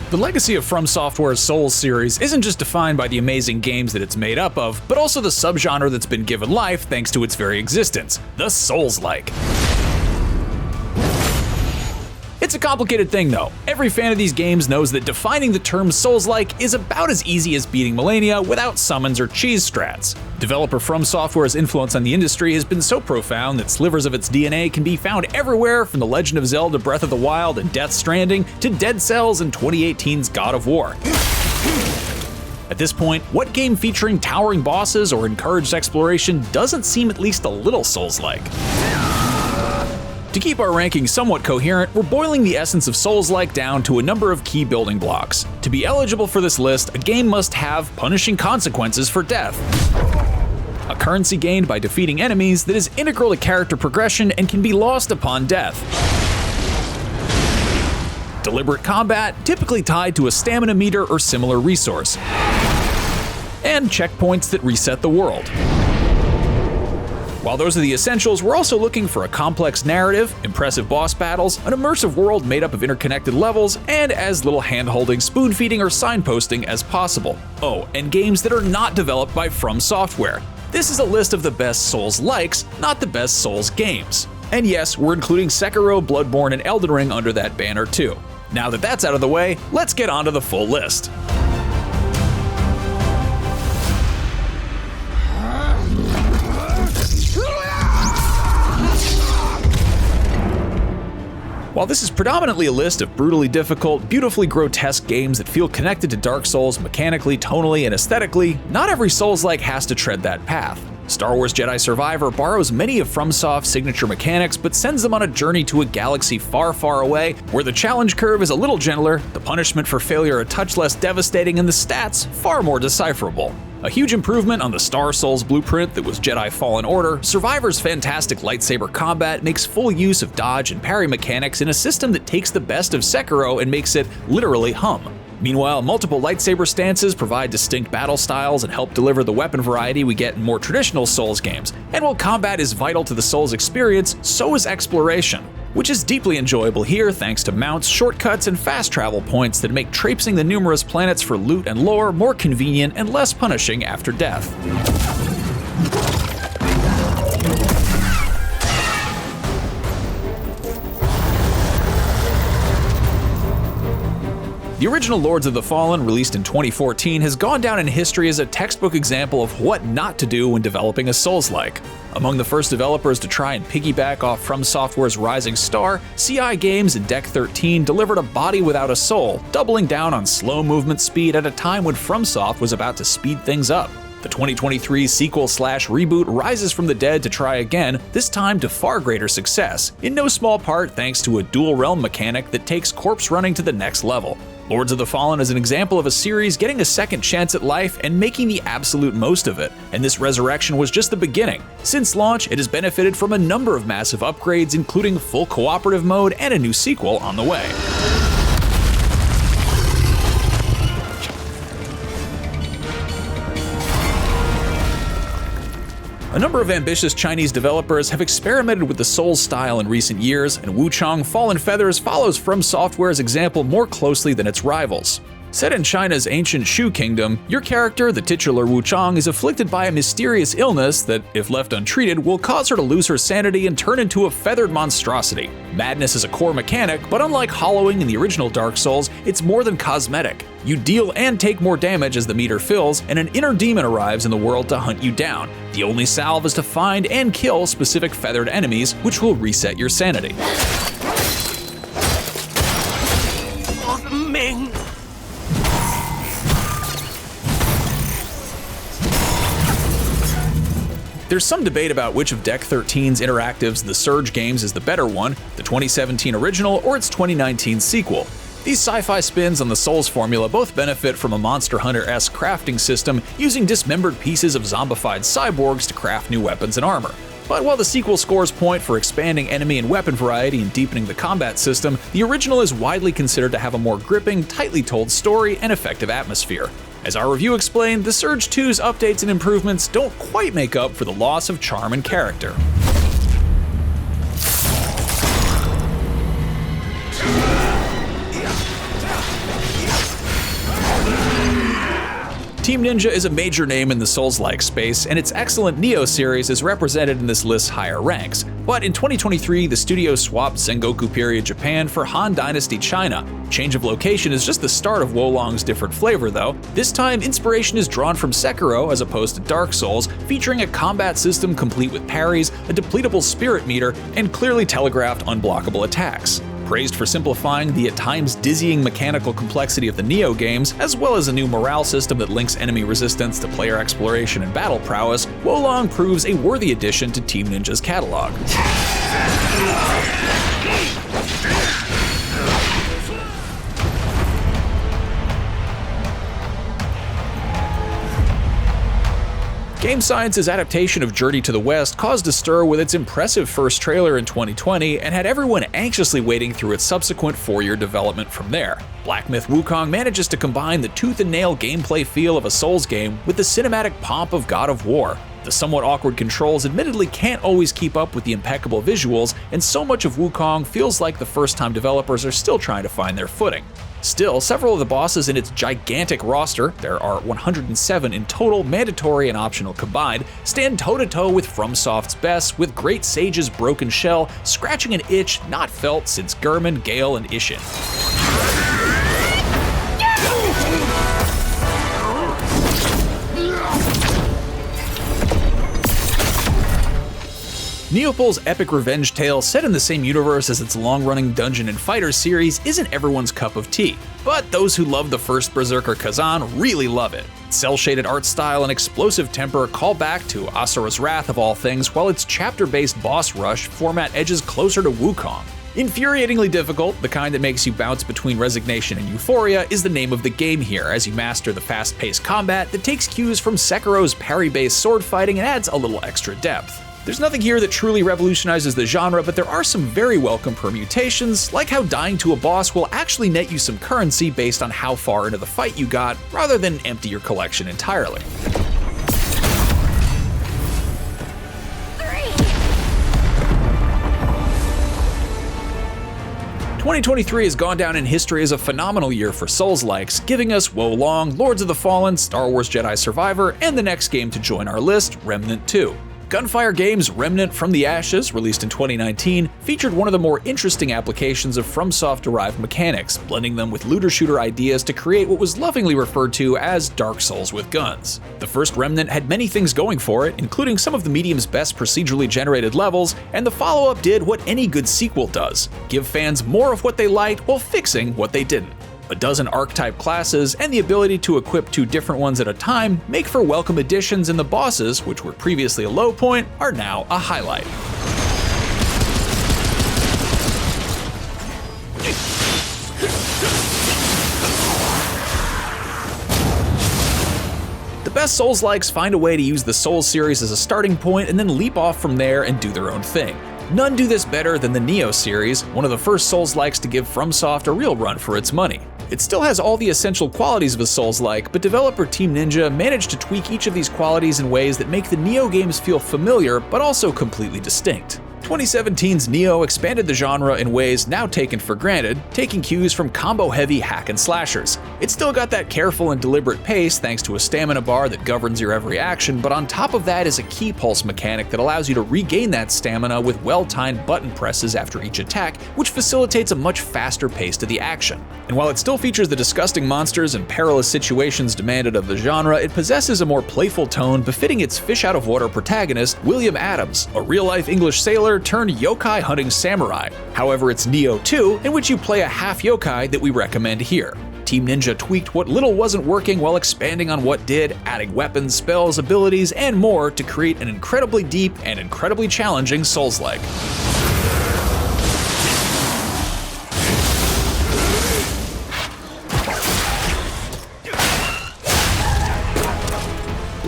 The legacy of FromSoftware's Souls series isn't just defined by the amazing games that it's made up of, but also the subgenre that's been given life thanks to its very existence, the Soulslike. It's a complicated thing though. Every fan of these games knows that defining the term Soulslike is about as easy as beating Melania without summons or cheese strats. Developer FromSoftware's influence on the industry has been so profound that slivers of its DNA can be found everywhere, from The Legend of Zelda Breath of the Wild and Death Stranding to Dead Cells and 2018's God of War. At this point, what game featuring towering bosses or encouraged exploration doesn't seem at least a little Souls-like? To keep our rankings somewhat coherent, we're boiling the essence of Souls-like down to a number of key building blocks. To be eligible for this list, a game must have punishing consequences for death, a currency gained by defeating enemies that is integral to character progression and can be lost upon death, deliberate combat, typically tied to a stamina meter or similar resource, and checkpoints that reset the world. While those are the essentials, we're also looking for a complex narrative, impressive boss battles, an immersive world made up of interconnected levels, and as little hand-holding, spoon-feeding, or signposting as possible. Oh, and games that are not developed by FromSoftware. This is a list of the best Souls-likes, not the best Souls games. And yes, we're including Sekiro, Bloodborne, and Elden Ring under that banner too. Now that that's out of the way, let's get on to the full list. While this is predominantly a list of brutally difficult, beautifully grotesque games that feel connected to Dark Souls mechanically, tonally, and aesthetically, not every Souls-like has to tread that path. Star Wars Jedi Survivor borrows many of FromSoft's signature mechanics, but sends them on a journey to a galaxy far, far away, where the challenge curve is a little gentler, the punishment for failure a touch less devastating, and the stats far more decipherable. A huge improvement on the Star Souls blueprint that was Jedi Fallen Order, Survivor's fantastic lightsaber combat makes full use of dodge and parry mechanics in a system that takes the best of Sekiro and makes it literally hum. Meanwhile, multiple lightsaber stances provide distinct battle styles and help deliver the weapon variety we get in more traditional Souls games. And while combat is vital to the Souls experience, so is exploration, which is deeply enjoyable here thanks to mounts, shortcuts, and fast travel points that make traipsing the numerous planets for loot and lore more convenient and less punishing after death. The original Lords of the Fallen, released in 2014, has gone down in history as a textbook example of what not to do when developing a Souls-like. Among the first developers to try and piggyback off FromSoftware's rising star, CI Games and Deck 13 delivered a body without a soul, doubling down on slow movement speed at a time when FromSoft was about to speed things up. The 2023 sequel/reboot rises from the dead to try again, this time to far greater success, in no small part thanks to a dual realm mechanic that takes corpse running to the next level. Lords of the Fallen is an example of a series getting a second chance at life and making the absolute most of it, and this resurrection was just the beginning. Since launch, it has benefited from a number of massive upgrades, including full cooperative mode and a new sequel on the way. A number of ambitious Chinese developers have experimented with the Souls style in recent years, and Wuchang Fallen Feathers follows FromSoftware's example more closely than its rivals. Set in China's ancient Shu kingdom, your character, the titular Wuchang, is afflicted by a mysterious illness that, if left untreated, will cause her to lose her sanity and turn into a feathered monstrosity. Madness is a core mechanic, but unlike hollowing in the original Dark Souls, it's more than cosmetic. You deal and take more damage as the meter fills, and an inner demon arrives in the world to hunt you down. The only salve is to find and kill specific feathered enemies, which will reset your sanity. There's some debate about which of Deck 13's interactives, the Surge games, is the better one, the 2017 original or its 2019 sequel. These sci-fi spins on the Souls formula both benefit from a Monster Hunter-esque crafting system using dismembered pieces of zombified cyborgs to craft new weapons and armor. But while the sequel scores point for expanding enemy and weapon variety and deepening the combat system, the original is widely considered to have a more gripping, tightly told story and effective atmosphere. As our review explained, the Surge 2's updates and improvements don't quite make up for the loss of charm and character. Team Ninja is a major name in the Souls-like space, and its excellent Nioh series is represented in this list's higher ranks. But in 2023, the studio swapped Sengoku period Japan for Han Dynasty China. Change of location is just the start of Wulong's different flavor though. This time, inspiration is drawn from Sekiro as opposed to Dark Souls, featuring a combat system complete with parries, a depletable spirit meter, and clearly telegraphed unblockable attacks. Praised for simplifying the at times dizzying mechanical complexity of the Nioh games, as well as a new morale system that links enemy resistance to player exploration and battle prowess, Wulong proves a worthy addition to Team Ninja's catalog. Game Science's adaptation of Journey to the West caused a stir with its impressive first trailer in 2020 and had everyone anxiously waiting through its subsequent 4-year development from there. Black Myth Wukong manages to combine the tooth-and-nail gameplay feel of a Souls game with the cinematic pomp of God of War. The somewhat awkward controls admittedly can't always keep up with the impeccable visuals, and so much of Wukong feels like the first-time developers are still trying to find their footing. Still, several of the bosses in its gigantic roster, there are 107 in total, mandatory and optional combined, stand toe-to-toe with FromSoft's best, with Great Sage's broken shell scratching an itch not felt since Gurman, Gale, and Ishin. Neopol's epic revenge tale set in the same universe as its long-running Dungeon and Fighter series isn't everyone's cup of tea, but those who love the first Berserker Khazan really love it. Cell-shaded art style and explosive temper call back to Asura's Wrath of all things, while its chapter-based boss rush format edges closer to Wukong. Infuriatingly difficult, the kind that makes you bounce between resignation and euphoria, is the name of the game here as you master the fast-paced combat that takes cues from Sekiro's parry-based sword fighting and adds a little extra depth. There's nothing here that truly revolutionizes the genre, but there are some very welcome permutations, like how dying to a boss will actually net you some currency based on how far into the fight you got, rather than empty your collection entirely. 2023 has gone down in history as a phenomenal year for Soulslikes, giving us Wulong, Lords of the Fallen, Star Wars Jedi Survivor, and the next game to join our list, Remnant 2. Gunfire Games' Remnant from the Ashes, released in 2019, featured one of the more interesting applications of FromSoft-derived mechanics, blending them with looter-shooter ideas to create what was lovingly referred to as Dark Souls with guns. The first Remnant had many things going for it, including some of the medium's best procedurally generated levels, and the follow-up did what any good sequel does: give fans more of what they liked while fixing what they didn't. A dozen archetype classes and the ability to equip 2 different ones at a time make for welcome additions, and the bosses, which were previously a low point, are now a highlight. The best Soulslikes find a way to use the Souls series as a starting point and then leap off from there and do their own thing. None do this better than the Nioh series, one of the first Soulslikes to give FromSoft a real run for its money. It still has all the essential qualities of a Souls-like, but developer Team Ninja managed to tweak each of these qualities in ways that make the Nioh games feel familiar, but also completely distinct. 2017's Nioh expanded the genre in ways now taken for granted, taking cues from combo-heavy hack and slashers. It's still got that careful and deliberate pace thanks to a stamina bar that governs your every action, but on top of that is a key pulse mechanic that allows you to regain that stamina with well-timed button presses after each attack, which facilitates a much faster pace to the action. And while it still features the disgusting monsters and perilous situations demanded of the genre, it possesses a more playful tone befitting its fish-out-of-water protagonist, William Adams, a real-life English sailor turned yokai hunting samurai. However, it's Nioh 2, in which you play a half yokai, that we recommend here. Team Ninja tweaked what little wasn't working while expanding on what did, adding weapons, spells, abilities, and more to create an incredibly deep and incredibly challenging Souls-like.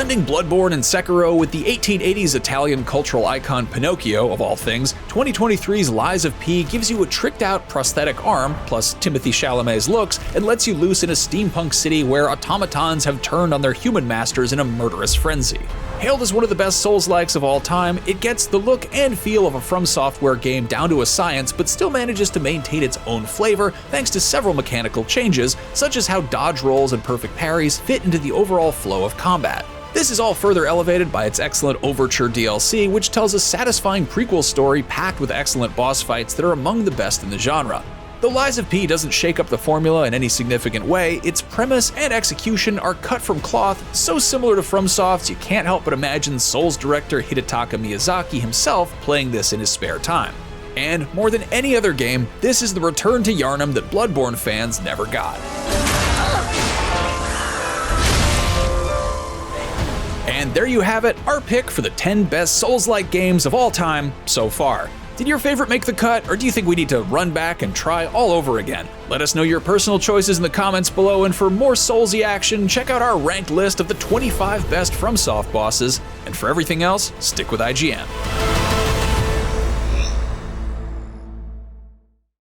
Blending Bloodborne and Sekiro with the 1880s Italian cultural icon Pinocchio, of all things, 2023's Lies of P gives you a tricked-out prosthetic arm, plus Timothée Chalamet's looks, and lets you loose in a steampunk city where automatons have turned on their human masters in a murderous frenzy. Hailed as one of the best Soulslikes of all time, it gets the look and feel of a FromSoftware game down to a science, but still manages to maintain its own flavor thanks to several mechanical changes, such as how dodge rolls and perfect parries fit into the overall flow of combat. This is all further elevated by its excellent Overture DLC, which tells a satisfying prequel story packed with excellent boss fights that are among the best in the genre. Though Lies of P doesn't shake up the formula in any significant way, its premise and execution are cut from cloth, so similar to FromSoft's you can't help but imagine Souls director Hidetaka Miyazaki himself playing this in his spare time. And more than any other game, this is the return to Yharnam that Bloodborne fans never got. And there you have it, our pick for the 10 best Souls-like games of all time so far. Did your favorite make the cut, or do you think we need to run back and try all over again? Let us know your personal choices in the comments below, and for more Soulsy action, check out our ranked list of the 25 best FromSoft bosses, and for everything else, stick with IGN.